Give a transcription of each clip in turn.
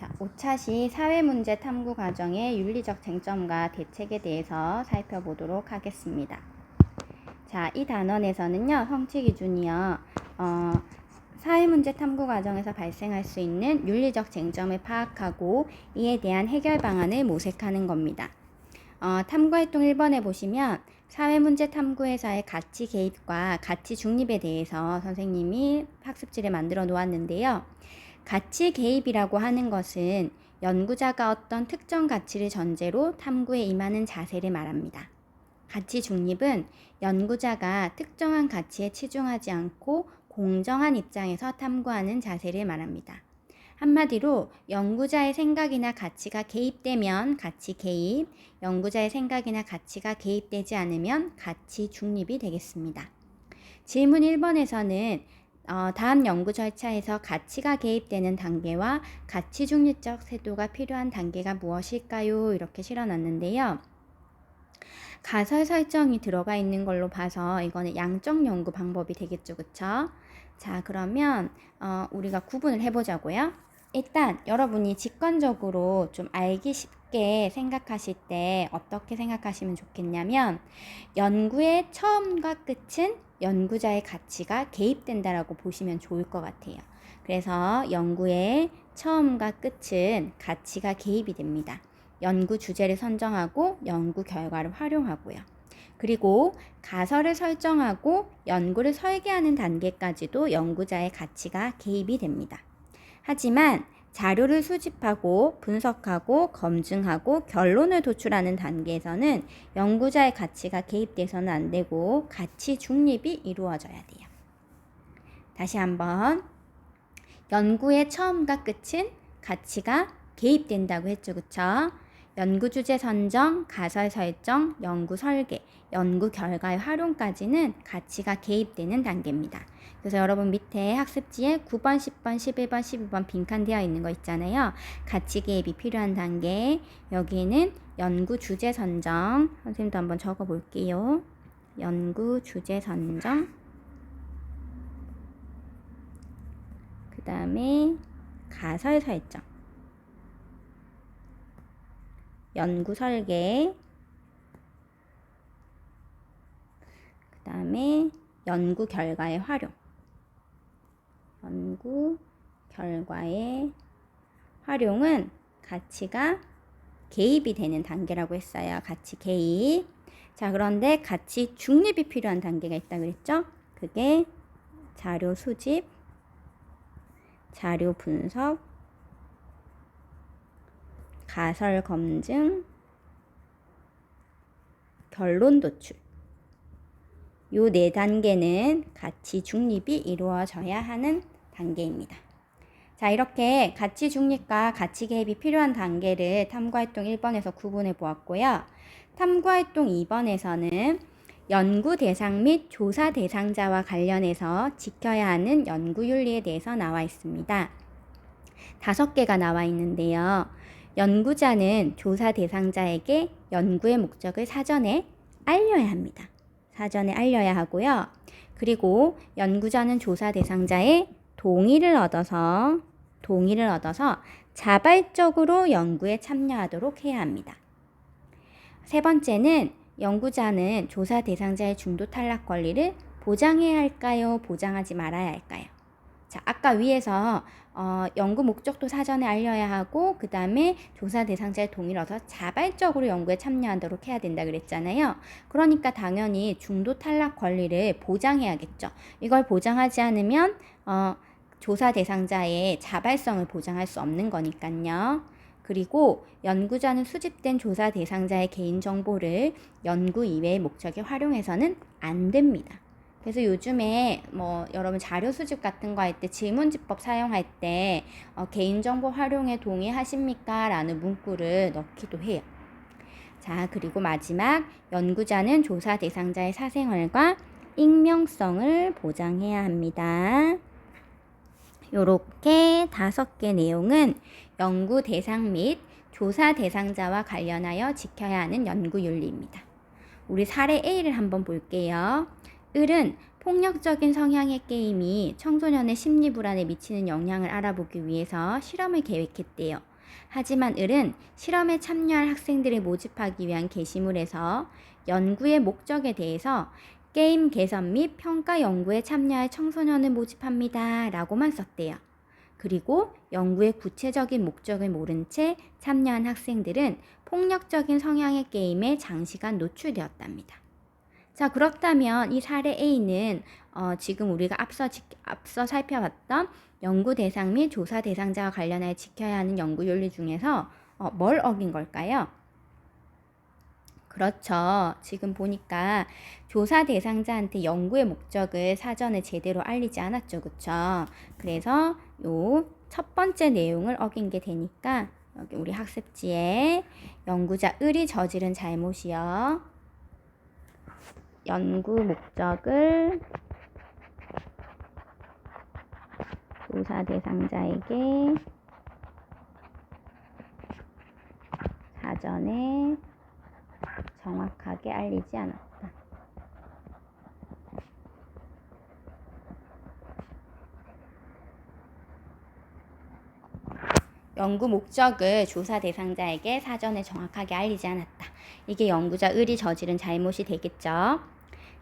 자, 5차시 사회문제 탐구 과정의 윤리적 쟁점과 대책에 대해서 살펴보도록 하겠습니다. 자, 이 단원에서는요, 성취 기준이요, 사회문제 탐구 과정에서 발생할 수 있는 윤리적 쟁점을 파악하고 이에 대한 해결 방안을 모색하는 겁니다. 탐구활동 1번에 보시면 사회문제 탐구에서의 가치 개입과 가치 중립에 대해서 선생님이 학습지를 만들어 놓았는데요. 가치 개입이라고 하는 것은 연구자가 어떤 특정 가치를 전제로 탐구에 임하는 자세를 말합니다. 가치 중립은 연구자가 특정한 가치에 치중하지 않고 공정한 입장에서 탐구하는 자세를 말합니다. 한마디로 연구자의 생각이나 가치가 개입되면 가치 개입, 연구자의 생각이나 가치가 개입되지 않으면 가치 중립이 되겠습니다. 질문 1번에서는 다음 연구 절차에서 가치가 개입되는 단계와 가치 중립적 세도가 필요한 단계가 무엇일까요? 이렇게 실어놨는데요. 가설 설정이 들어가 있는 걸로 봐서 이거는 양적 연구 방법이 되겠죠, 그쵸? 자, 그러면 우리가 구분을 해보자고요. 일단 여러분이 직관적으로 좀 알기 쉽게 생각하실 때 어떻게 생각하시면 좋겠냐면, 연구의 처음과 끝은 연구자의 가치가 개입된다라고 보시면 좋을 것 같아요. 그래서 연구의 처음과 끝은 가치가 개입이 됩니다. 연구 주제를 선정하고 연구 결과를 활용하고요. 그리고 가설을 설정하고 연구를 설계하는 단계까지도 연구자의 가치가 개입이 됩니다. 하지만 자료를 수집하고 분석하고 검증하고 결론을 도출하는 단계에서는 연구자의 가치가 개입돼서는 안 되고 가치 중립이 이루어져야 돼요. 다시 한번, 연구의 처음과 끝은 가치가 개입된다고 했죠, 그쵸? 연구 주제 선정, 가설 설정, 연구 설계, 연구 결과의 활용까지는 가치가 개입되는 단계입니다. 그래서 여러분 밑에 학습지에 9번, 10번, 11번, 12번 빈칸 되어 있는 거 있잖아요. 가치 개입이 필요한 단계, 여기에는 연구 주제 선정, 선생님도 한번 적어 볼게요. 연구 주제 선정, 그 다음에 가설 설정, 연구 설계, 그 다음에 연구 결과의 활용, 연구 결과의 활용은 가치가 개입이 되는 단계라고 했어요. 가치 개입. 자, 그런데 가치 중립이 필요한 단계가 있다 그랬죠? 그게 자료 수집, 자료 분석, 가설 검증, 결론 도출. 요 4단계는 가치 중립이 이루어져야 하는 단계입니다. 자, 이렇게 가치 중립과 가치 개입이 필요한 단계를 탐구활동 1번에서 구분해 보았고요. 탐구활동 2번에서는 연구 대상 및 조사 대상자와 관련해서 지켜야 하는 연구윤리에 대해서 나와 있습니다. 5개가 나와 있는데요. 연구자는 조사 대상자에게 연구의 목적을 사전에 알려야 합니다. 사전에 알려야 하고요. 그리고 연구자는 조사 대상자의 동의를 얻어서 자발적으로 연구에 참여하도록 해야 합니다. 세 번째는 연구자는 조사 대상자의 중도 탈락 권리를 보장해야 할까요? 보장하지 말아야 할까요? 자, 아까 위에서 연구 목적도 사전에 알려야 하고 그 다음에 조사 대상자의 동의를 얻어서 자발적으로 연구에 참여하도록 해야 된다 그랬잖아요. 그러니까 당연히 중도 탈락 권리를 보장해야겠죠. 이걸 보장하지 않으면 조사 대상자의 자발성을 보장할 수 없는 거니까요. 그리고 연구자는 수집된 조사 대상자의 개인정보를 연구 이외의 목적에 활용해서는 안 됩니다. 그래서 요즘에 여러분 자료 수집 같은 거 할 때 질문지법 사용할 때 개인정보 활용에 동의하십니까? 라는 문구를 넣기도 해요. 자, 그리고 마지막, 연구자는 조사 대상자의 사생활과 익명성을 보장해야 합니다. 요렇게 5개 내용은 연구 대상 및 조사 대상자와 관련하여 지켜야 하는 연구윤리입니다. 우리 사례 A를 한번 볼게요. 을은 폭력적인 성향의 게임이 청소년의 심리 불안에 미치는 영향을 알아보기 위해서 실험을 계획했대요. 하지만 을은 실험에 참여할 학생들을 모집하기 위한 게시물에서 연구의 목적에 대해서 게임 개선 및 평가 연구에 참여할 청소년을 모집합니다 라고만 썼대요. 그리고 연구의 구체적인 목적을 모른 채 참여한 학생들은 폭력적인 성향의 게임에 장시간 노출되었답니다. 자, 그렇다면 이 사례 A는 지금 우리가 앞서 살펴봤던 연구 대상 및 조사 대상자와 관련하여 지켜야 하는 연구 윤리 중에서 뭘 어긴 걸까요? 그렇죠. 지금 보니까 조사 대상자한테 연구의 목적을 사전에 제대로 알리지 않았죠. 그쵸? 그래서 요 첫 번째 내용을 어긴 게 되니까 여기 우리 학습지에 연구자 을이 저지른 잘못이요. 연구 목적을 조사 대상자에게 사전에 정확하게 알리지 않았다. 연구 목적을 조사 대상자에게 사전에 정확하게 알리지 않았다. 이게 연구자 을이 저지른 잘못이 되겠죠.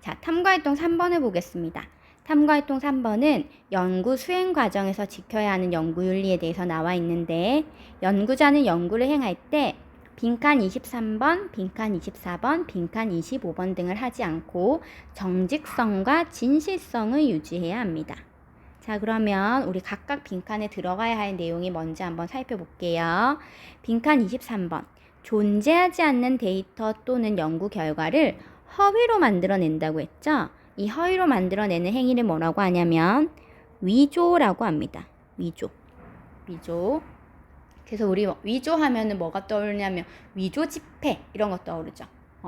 자, 탐구활동 3번을 보겠습니다. 탐구활동 3번은 연구 수행 과정에서 지켜야 하는 연구윤리에 대해서 나와 있는데 연구자는 연구를 행할 때 빈칸 23번, 빈칸 24번, 빈칸 25번 등을 하지 않고 정직성과 진실성을 유지해야 합니다. 자, 그러면 우리 각각 빈칸에 들어가야 할 내용이 뭔지 한번 살펴볼게요. 빈칸 23번. 존재하지 않는 데이터 또는 연구 결과를 허위로 만들어낸다고 했죠? 이 허위로 만들어내는 행위를 뭐라고 하냐면 위조라고 합니다. 위조. 그래서 우리 위조하면은 뭐가 떠오르냐면 위조 지폐 이런 거 떠오르죠.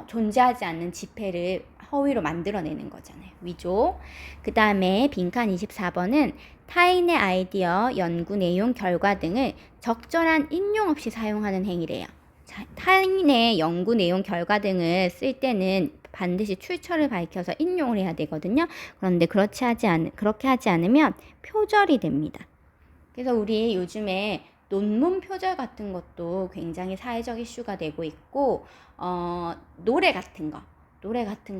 존재하지 않는 지폐를 허위로 만들어내는 거잖아요. 위조. 그 다음에 빈칸 24번은 타인의 아이디어, 연구 내용, 결과 등을 적절한 인용 없이 사용하는 행위래요. 자, 타인의 연구 내용, 결과 등을 쓸 때는 반드시 출처를 밝혀서 인용을 해야 되거든요. 그런데 그렇게 하지 않으면 표절이 됩니다. 그래서 우리 요즘에 논문 표절 같은 것도 굉장히 사회적 이슈가 되고 있고 노래 같은 거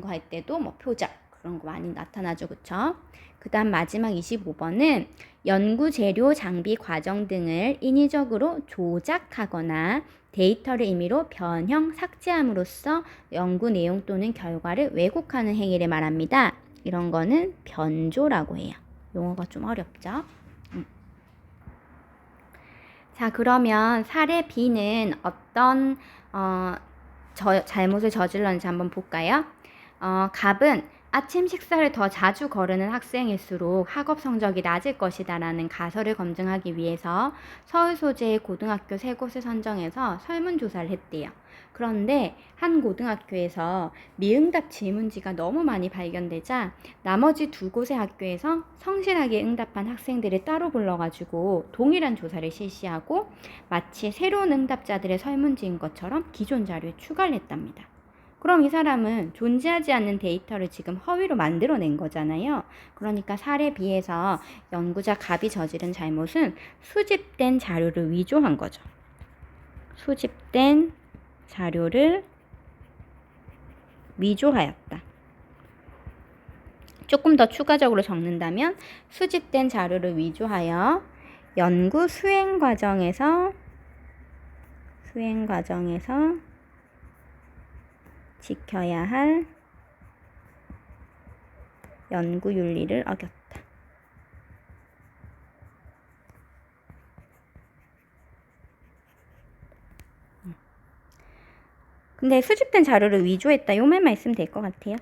할 때도 뭐 표절 그런 거 많이 나타나죠. 그쵸? 그 다음 마지막 25번은 연구 재료, 장비, 과정 등을 인위적으로 조작하거나 데이터를 임의로 변형, 삭제함으로써 연구 내용 또는 결과를 왜곡하는 행위를 말합니다. 이런 거는 변조라고 해요. 용어가 좀 어렵죠? 자, 그러면 사례 B는 어떤 잘못을 저질렀는지 한번 볼까요? 갑은 아침 식사를 더 자주 거르는 학생일수록 학업 성적이 낮을 것이다라는 가설을 검증하기 위해서 서울 소재의 고등학교 3곳을 선정해서 설문조사를 했대요. 그런데 한 고등학교에서 미응답 질문지가 너무 많이 발견되자 나머지 2곳의 학교에서 성실하게 응답한 학생들을 따로 불러가지고 동일한 조사를 실시하고 마치 새로운 응답자들의 설문지인 것처럼 기존 자료에 추가를 했답니다. 그럼 이 사람은 존재하지 않는 데이터를 지금 허위로 만들어낸 거잖아요. 그러니까 사례 B에서 연구자 갑이 저지른 잘못은 수집된 자료를 위조한 거죠. 수집된 자료를 위조하였다. 조금 더 추가적으로 적는다면 수집된 자료를 위조하여 연구 수행 과정에서 지켜야 할 연구 윤리를 어겼다. 근데 수집된 자료를 위조했다. 요 말만 있으면 될 것 같아요.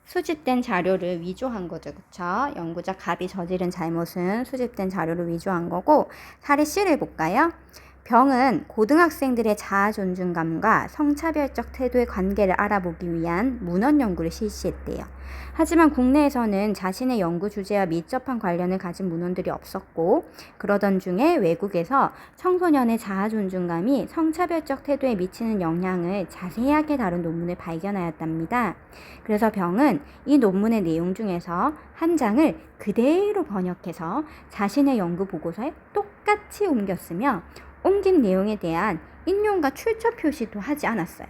수집된 자료를 위조한 거죠. 그쵸? 연구자 갑이 저지른 잘못은 수집된 자료를 위조한 거고, 사례 C를 볼까요? 병은 고등학생들의 자아 존중감과 성차별적 태도의 관계를 알아보기 위한 문헌 연구를 실시했대요. 하지만 국내에서는 자신의 연구 주제와 밀접한 관련을 가진 문헌들이 없었고, 그러던 중에 외국에서 청소년의 자아 존중감이 성차별적 태도에 미치는 영향을 자세하게 다룬 논문을 발견하였답니다. 그래서 병은 이 논문의 내용 중에서 한 장을 그대로 번역해서 자신의 연구 보고서에 똑같이 옮겼으며 옮긴 내용에 대한 인용과 출처 표시도 하지 않았어요.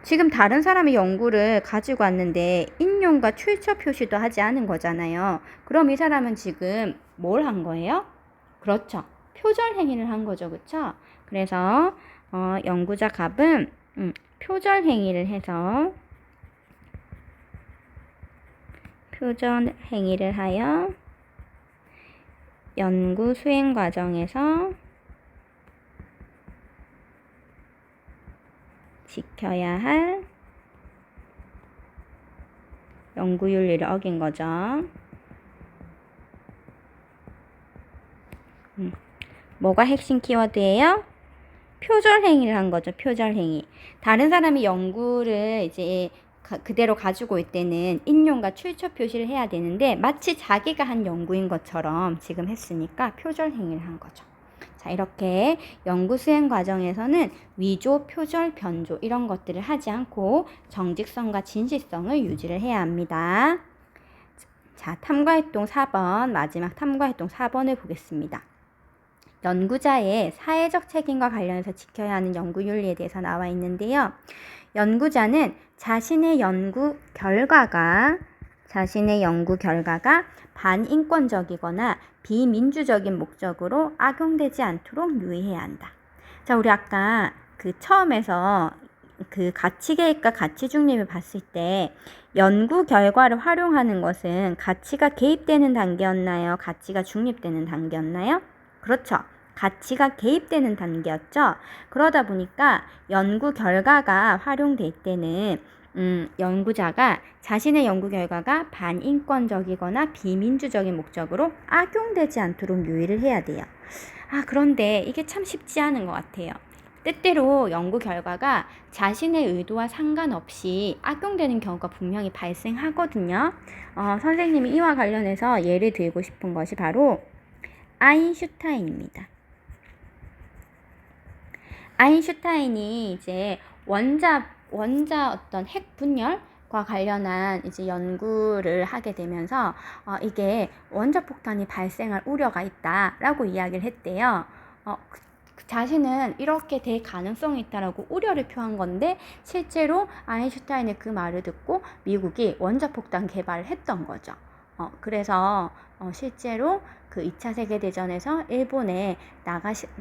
지금 다른 사람의 연구를 가지고 왔는데 인용과 출처 표시도 하지 않은 거잖아요. 그럼 이 사람은 지금 뭘 한 거예요? 그렇죠. 표절 행위를 한 거죠. 그렇죠? 그래서 연구자 갑은 표절 행위를 해서 표절 행위를 하여 연구 수행 과정에서 지켜야 할 연구윤리를 어긴 거죠. 뭐가 핵심 키워드예요? 표절 행위를 한 거죠. 표절 행위. 다른 사람이 연구를 이제 그대로 가지고 올 때는 인용과 출처 표시를 해야 되는데 마치 자기가 한 연구인 것처럼 지금 했으니까 표절 행위를 한 거죠. 자, 이렇게 연구 수행 과정에서는 위조, 표절, 변조 이런 것들을 하지 않고 정직성과 진실성을 유지를 해야 합니다. 자, 탐구활동 4번, 마지막 탐구활동 4번을 보겠습니다. 연구자의 사회적 책임과 관련해서 지켜야 하는 연구윤리에 대해서 나와 있는데요. 연구자는 자신의 연구 결과가 반인권적이거나 비민주적인 목적으로 악용되지 않도록 유의해야 한다. 자, 우리 아까 처음에서 가치계획과 가치중립을 봤을 때 연구 결과를 활용하는 것은 가치가 개입되는 단계였나요? 가치가 중립되는 단계였나요? 그렇죠. 가치가 개입되는 단계였죠. 그러다 보니까 연구 결과가 활용될 때는 연구자가 자신의 연구 결과가 반인권적이거나 비민주적인 목적으로 악용되지 않도록 유의를 해야 돼요. 그런데 이게 참 쉽지 않은 것 같아요. 때때로 연구 결과가 자신의 의도와 상관없이 악용되는 경우가 분명히 발생하거든요. 선생님이 이와 관련해서 예를 들고 싶은 것이 바로 아인슈타인입니다. 아인슈타인이 이제 원자 어떤 핵 분열과 관련한 이제 연구를 하게 되면서 이게 원자폭탄이 발생할 우려가 있다라고 이야기를 했대요. 자신은 이렇게 될 가능성이 있다라고 우려를 표한 건데 실제로 아인슈타인의 그 말을 듣고 미국이 원자폭탄 개발을 했던 거죠. 그래서 실제로 그 2차 세계대전에서 일본의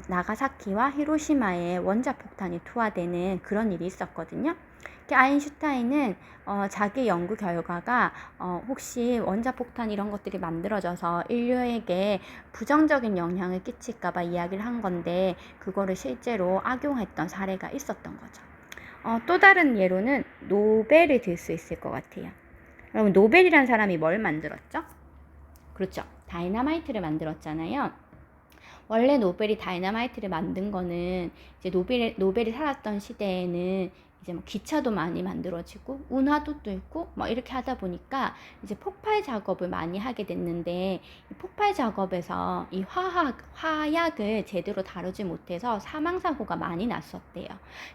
나가사키와 히로시마에 원자폭탄이 투하되는 그런 일이 있었거든요. 아인슈타인은 자기 연구 결과가 혹시 원자폭탄 이런 것들이 만들어져서 인류에게 부정적인 영향을 끼칠까봐 이야기를 한 건데 그거를 실제로 악용했던 사례가 있었던 거죠. 또 다른 예로는 노벨을 들 수 있을 것 같아요. 여러분, 노벨이라는 사람이 뭘 만들었죠? 그렇죠. 다이너마이트를 만들었잖아요. 원래 노벨이 다이너마이트를 만든 거는 이제 노벨이 살았던 시대에는 이제 뭐 기차도 많이 만들어지고 운하도 뚫고 뭐 이렇게 하다 보니까 이제 폭발 작업을 많이 하게 됐는데 이 폭발 작업에서 이 화약을 제대로 다루지 못해서 사망 사고가 많이 났었대요.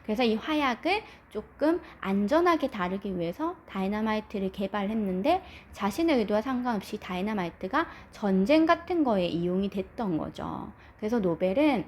그래서 이 화약을 조금 안전하게 다루기 위해서 다이너마이트를 개발했는데 자신의 의도와 상관없이 다이너마이트가 전쟁 같은 거에 이용이 됐던 거죠. 그래서 노벨은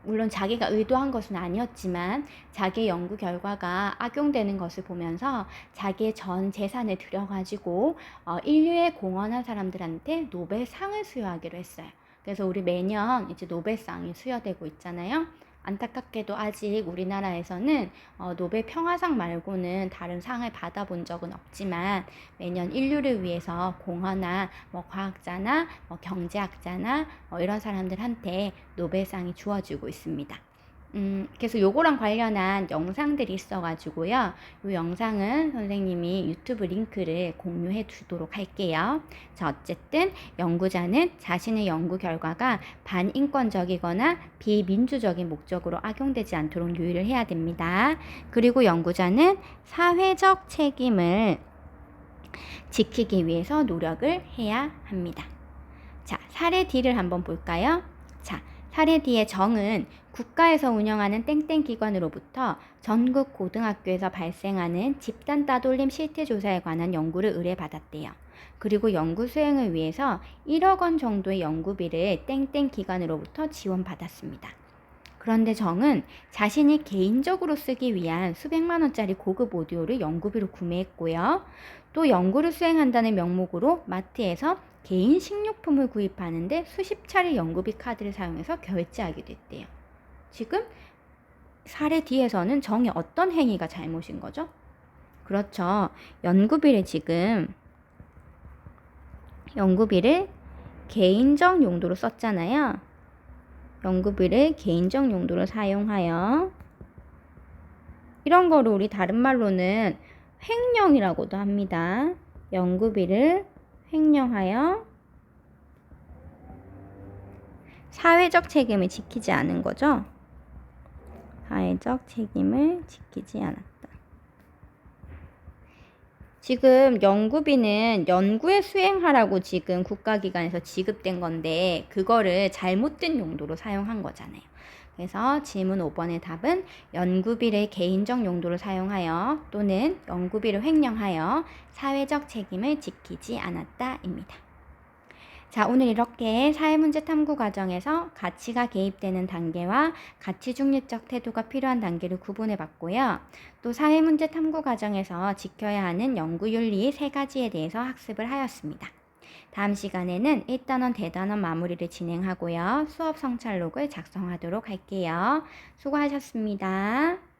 물론 자기가 의도한 것은 아니었지만 자기의 연구 결과가 악용되는 것을 보면서 자기의 전 재산을 들여가지고 인류에 공헌한 사람들한테 노벨상을 수여하기로 했어요. 그래서 우리 매년 이제 노벨상이 수여되고 있잖아요. 안타깝게도 아직 우리나라에서는 노벨 평화상 말고는 다른 상을 받아본 적은 없지만 매년 인류를 위해서 공헌한 뭐 과학자나 뭐 경제학자나 이런 사람들한테 노벨상이 주어지고 있습니다. 그래서 요거랑 관련한 영상들이 있어가지고요. 이 영상은 선생님이 유튜브 링크를 공유해 두도록 할게요. 자, 어쨌든 연구자는 자신의 연구 결과가 반인권적이거나 비민주적인 목적으로 악용되지 않도록 유의를 해야 됩니다. 그리고 연구자는 사회적 책임을 지키기 위해서 노력을 해야 합니다. 자, 사례 D를 한번 볼까요? 자, 사례 D의 정은 국가에서 운영하는 땡땡 기관으로부터 전국 고등학교에서 발생하는 집단 따돌림 실태조사에 관한 연구를 의뢰받았대요. 그리고 연구 수행을 위해서 1억 원 정도의 연구비를 땡땡 기관으로부터 지원받았습니다. 그런데 정은 자신이 개인적으로 쓰기 위한 수백만 원짜리 고급 오디오를 연구비로 구매했고요. 또 연구를 수행한다는 명목으로 마트에서 개인 식료품을 구입하는데 수십 차례 연구비 카드를 사용해서 결제하게 됐대요. 지금 사례 뒤에서는 정의 어떤 행위가 잘못인 거죠? 그렇죠. 연구비를 개인적 용도로 썼잖아요. 연구비를 개인적 용도로 사용하여 이런 거를 우리 다른 말로는 횡령이라고도 합니다. 연구비를 횡령하여 사회적 책임을 지키지 않은 거죠. 사회적 책임을 지키지 않았다. 지금 연구비는 연구에 수행하라고 지금 국가기관에서 지급된 건데 그거를 잘못된 용도로 사용한 거잖아요. 그래서 질문 5번의 답은 연구비를 개인적 용도로 사용하여 또는 연구비를 횡령하여 사회적 책임을 지키지 않았다입니다. 자, 오늘 이렇게 사회문제 탐구 과정에서 가치가 개입되는 단계와 가치 중립적 태도가 필요한 단계를 구분해 봤고요. 또 사회문제 탐구 과정에서 지켜야 하는 연구윤리 3가지에 대해서 학습을 하였습니다. 다음 시간에는 1단원, 대단원 마무리를 진행하고요. 수업 성찰록을 작성하도록 할게요. 수고하셨습니다.